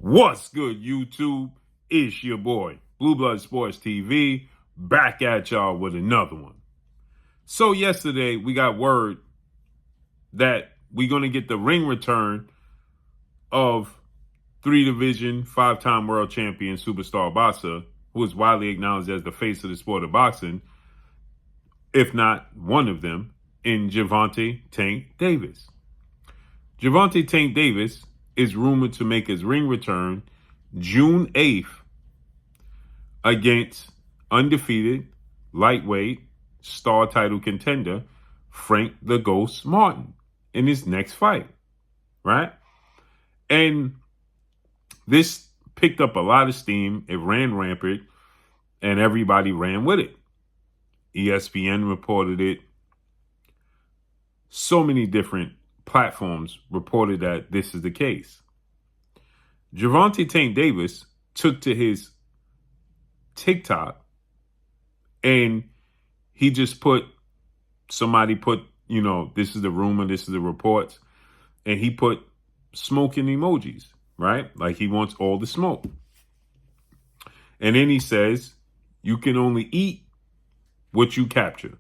What's good, YouTube? It's your boy, Blue Blood Sports TV, back at y'all with another one. So yesterday, we got word that we're going to get the ring return of three-division, five-time world champion superstar boxer, who is widely acknowledged as the face of the sport of boxing, if not one of them, in Gervonta Tank Davis. Gervonta Tank Davis is rumored to make his ring return June 8th against undefeated lightweight star title contender Frank the Ghost Martin in his next fight, right? And this picked up a lot of steam. It ran rampant, and everybody ran with it. ESPN reported it. So many different platforms reported that this is the case. Gervonta Tank Davis took to his TikTok and he just somebody put, this is the rumor, this is the reports, and he put smoking emojis, right? Like he wants all the smoke. And then he says, you can only eat what you capture.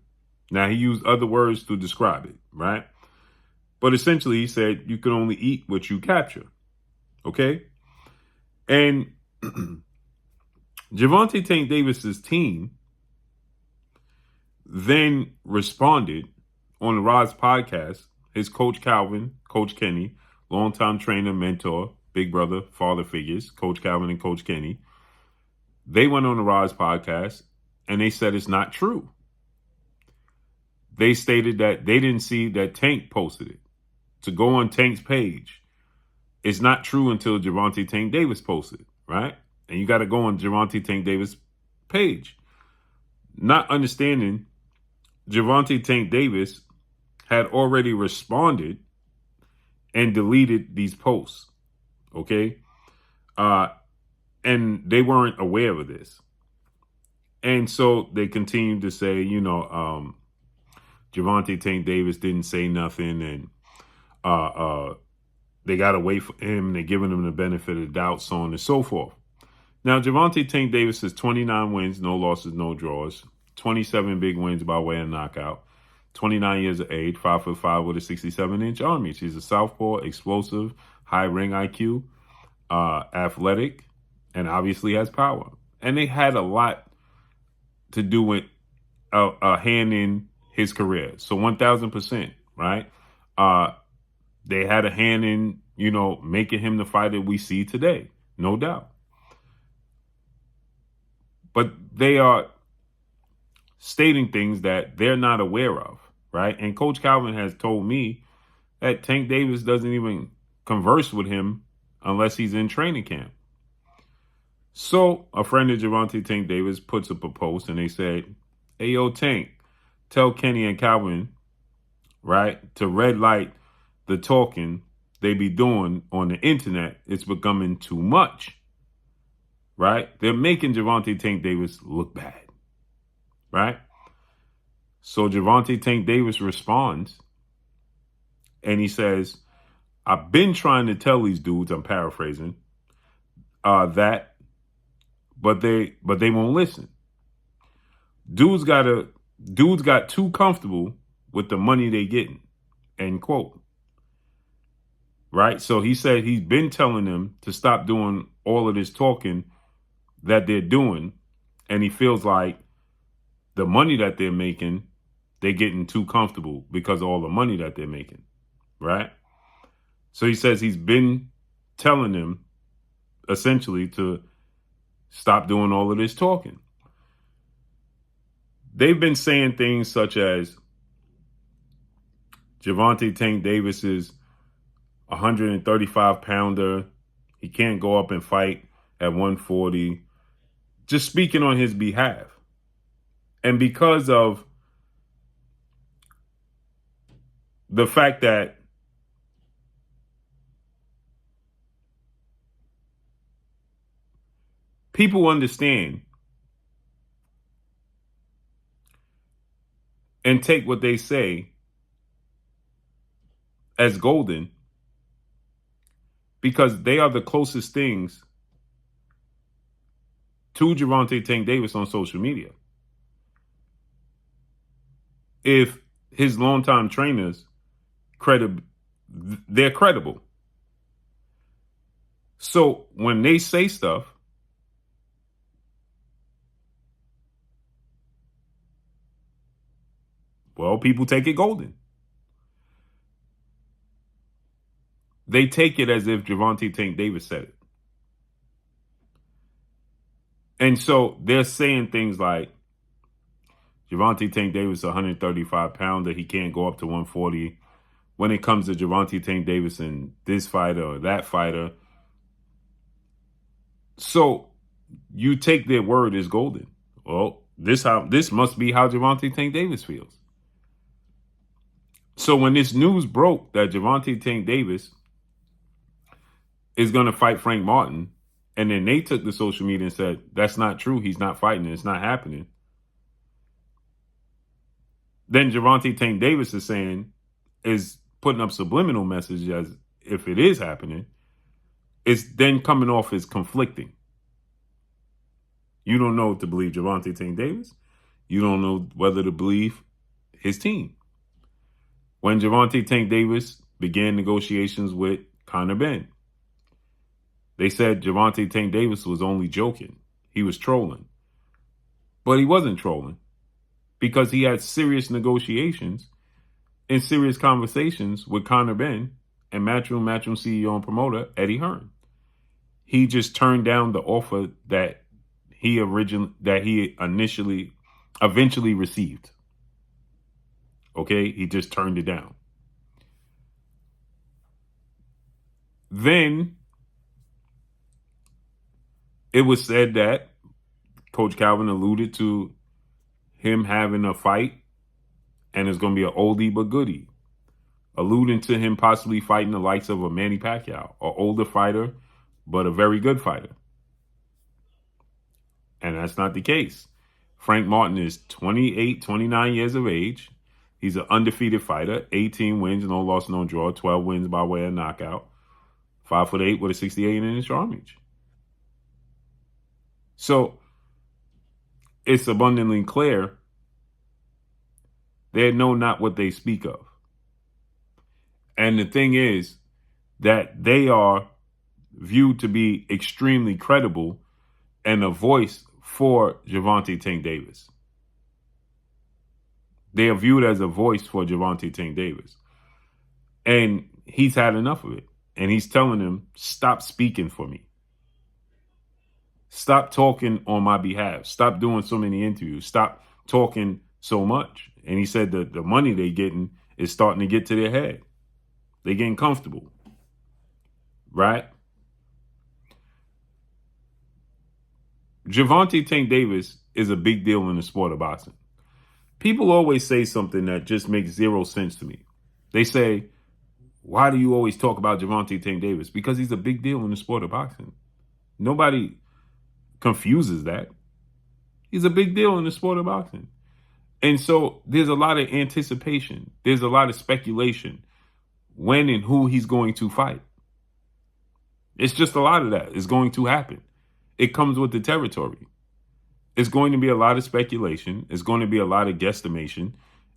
Now, he used other words to describe it, right? But essentially, he said, you can only eat what you capture. Okay? And Gervonta Tank Davis's team then responded on the Rod's podcast. His coach Calvin, Coach Kenny, longtime trainer, mentor, big brother, father figures, Coach Calvin and Coach Kenny. They went on the Rod's podcast and they said it's not true. They stated that they didn't see that Tank posted it. To go on Tank's page, it's not true until Gervonta Tank Davis posted it, right? And you got to go on Gervonta Tank Davis' page. Not understanding, Gervonta Tank Davis had already responded and deleted these posts, okay? And they weren't aware of this. And so they continued to say, Gervonta Tank Davis didn't say nothing, and they got to wait for him. They're giving him the benefit of the doubt, so on and so forth. Now, Gervonta Tank Davis has 29 wins, no losses, no draws, 27 big wins by way of knockout, 29 years of age, 5'5" with a 67-inch arm reach. He's a southpaw, explosive, high ring IQ, athletic, and obviously has power. And they had a lot to do with a hand in his career. So 1,000%, right? They had a hand in, making him the fighter we see today. No doubt. But they are stating things that they're not aware of, right? And Coach Calvin has told me that Tank Davis doesn't even converse with him unless he's in training camp. So a friend of Gervonta Tank Davis puts up a post and they said, hey, yo, Tank, tell Kenny and Calvin, right, to red light the talking they be doing on the internet. It's becoming too much, right? They're making Gervonta Tank Davis look bad, right? So Gervonta Tank Davis responds and he says, I've been trying to tell these dudes, I'm paraphrasing, that, but they won't listen. Dudes got too comfortable with the money they getting, end quote. Right? So he said he's been telling them to stop doing all of this talking that they're doing. And he feels like the money that they're making, they're getting too comfortable because of all the money that they're making. Right? So he says he's been telling them essentially to stop doing all of this talking. They've been saying things such as Gervonta Tank Davis is 135-pounder. He can't go up and fight at 140. Just speaking on his behalf. And because of the fact that people understand and take what they say as golden, because they are the closest things to Gervonta Tank Davis on social media. If his longtime trainers they're credible. So when they say stuff, well, people take it golden. They take it as if Gervonta Tank Davis said it. And so they're saying things like Gervonta Tank Davis, 135 pounder, he can't go up to 140. When it comes to Gervonta Tank Davis and this fighter or that fighter. So you take their word as golden. Well, this must be how Gervonta Tank Davis feels. So when this news broke that Gervonta Tank Davis is going to fight Frank Martin, and then they took to social media and said, that's not true. He's not fighting. It's not happening. Then Gervonta Tank Davis is putting up subliminal message as if it is happening. It's then coming off as conflicting. You don't know what to believe Gervonta Tank Davis. You don't know whether to believe his team. When Gervonta Tank Davis began negotiations with Conor Benn, they said Gervonta Tank Davis was only joking. He was trolling. But he wasn't trolling because he had serious negotiations and serious conversations with Conor Benn and Matchroom CEO and promoter Eddie Hearn. He just turned down the offer that he eventually received. Okay, he just turned it down. Then it was said that Coach Calvin alluded to him having a fight, and it's going to be an oldie but goodie, alluding to him possibly fighting the likes of a Manny Pacquiao, an older fighter, but a very good fighter. And that's not the case. Frank Martin is 28, 29 years of age. He's an undefeated fighter, 18 wins, no loss, no draw, 12 wins by way of knockout, 5'8" with a 68-inch arm reach. So it's abundantly clear they know not what they speak of. And the thing is that they are viewed to be extremely credible and a voice for Gervonta Tank Davis. They are viewed as a voice for Gervonta Tank Davis. And he's had enough of it. And he's telling them, stop speaking for me. Stop talking on my behalf. Stop doing so many interviews. Stop talking so much. And he said that the money they're getting is starting to get to their head. They're getting comfortable. Right? Gervonta Tank Davis is a big deal in the sport of boxing. People always say something that just makes zero sense to me. They say, why do you always talk about Gervonta Tank Davis? Because he's a big deal in the sport of boxing. Nobody confuses that. He's a big deal in the sport of boxing. And so there's a lot of anticipation. There's a lot of speculation when and who he's going to fight. It's just a lot of that is going to happen. It comes with the territory. It's going to be a lot of speculation. It's going to be a lot of guesstimation.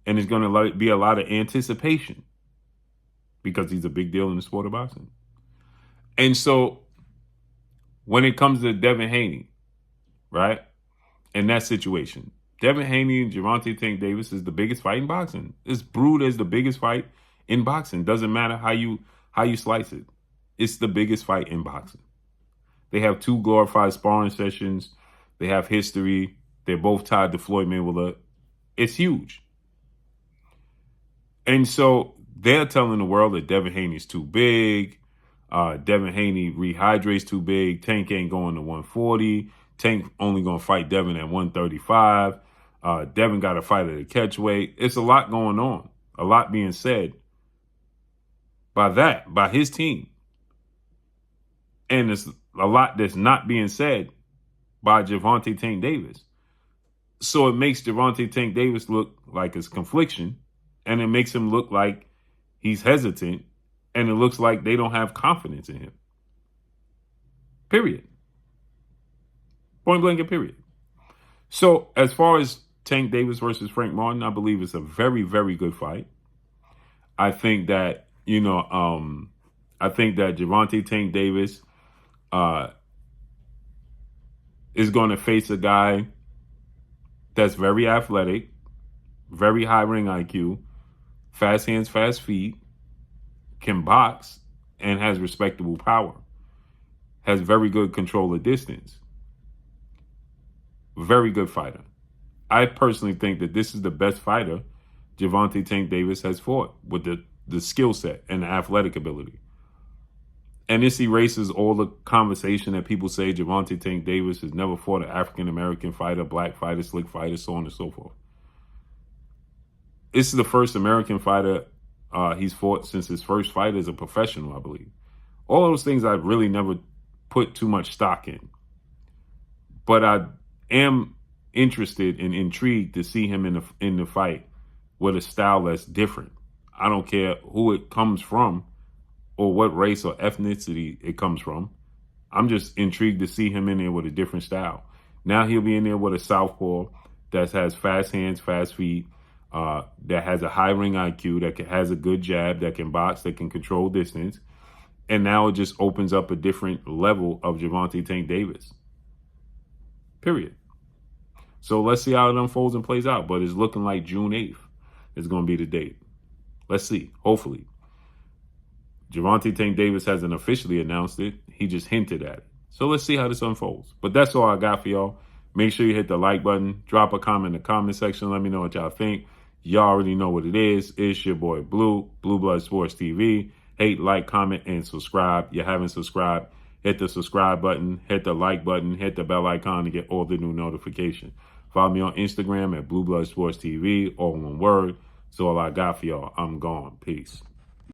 And it's going to be a lot of anticipation because he's a big deal in the sport of boxing. And so when it comes to Devin Haney, right, in that situation, Devin Haney and Gervonta Tank Davis is the biggest fight in boxing. It's brewed as the biggest fight in boxing. Doesn't matter how you slice it. It's the biggest fight in boxing. They have 2 glorified sparring sessions. They have history. They're both tied to Floyd Mayweather. It's huge. And so they're telling the world that Devin Haney's too big. Devin Haney rehydrates too big. Tank ain't going to 140. Tank only going to fight Devin at 135. Devin got to fight at a catch weight. It's a lot going on. A lot being said by his team. And it's a lot that's not being said by Gervonta Tank Davis. So it makes Gervonta Tank Davis look like it's confliction, and it makes him look like he's hesitant, and it looks like they don't have confidence in him. Period. Point blank and period. So as far as Tank Davis versus Frank Martin, I believe it's a very, very good fight. I think that, I think that Gervonta Tank Davis is going to face a guy that's very athletic, very high ring IQ, fast hands, fast feet, can box, and has respectable power. Has very good control of distance. Very good fighter. I personally think that this is the best fighter Gervonta Tank Davis has fought with the skill set and the athletic ability. And this erases all the conversation that people say Gervonta Tank Davis has never fought an African-American fighter, black fighter, slick fighter, so on and so forth. This is the first American fighter he's fought since his first fight as a professional, I believe. All those things I've really never put too much stock in. But I am interested and intrigued to see him in the fight with a style that's different. I don't care who it comes from or what race or ethnicity it comes from. I'm just intrigued to see him in there with a different style. Now he'll be in there with a southpaw that has fast hands, fast feet, that has a high ring IQ, that has a good jab, that can box, that can control distance. And now it just opens up a different level of Gervonta Tank Davis. Period. So let's see how it unfolds and plays out. But it's looking like June 8th is going to be the date. Let's see. Hopefully. Gervonta Tank Davis hasn't officially announced it. He just hinted at it. So let's see how this unfolds. But that's all I got for y'all. Make sure you hit the like button. Drop a comment in the comment section. Let me know what y'all think. Y'all already know what it is. It's your boy Blue Blood Sports TV. Hate, like, comment, and subscribe. You haven't subscribed, hit the subscribe button, hit the like button, hit the bell icon to get all the new notifications. Follow me on Instagram at Blue Blood Sports TV, all one word. So all I got for y'all. I'm gone. Peace.